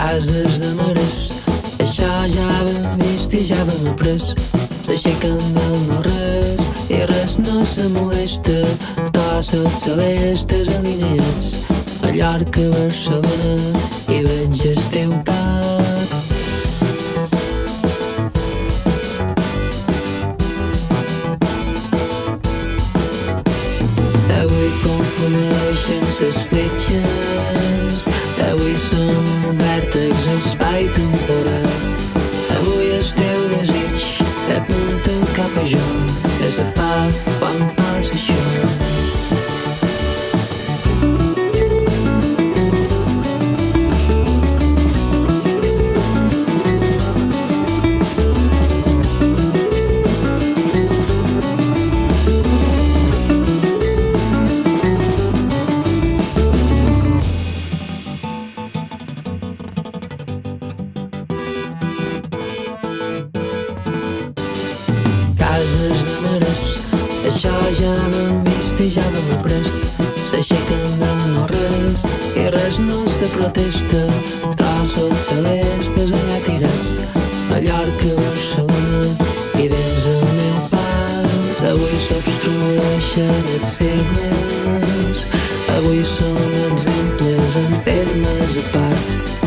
Cases de mares, això ja ho hem vist i ja ho hem après. S'aixequen del no-res i res no se molesta. Tosses celestes alineats, Mallorca, Barcelona, i veig el teu cap. Avui conflueixen ses fletxes, avui són vèrtexs espai temporal. Avui el teu desig apunta cap a jo, des de fa quan passa això. Cases de mares, això ja ho hem vist i ja ho hem après. S'aixequen del no-res i res no se protesta. Trossos celestes allà tirats, Mallorca, Barcelona, i dins el meu pas. Avui s'obstrueixen els segles, avui són exemples en termes a part.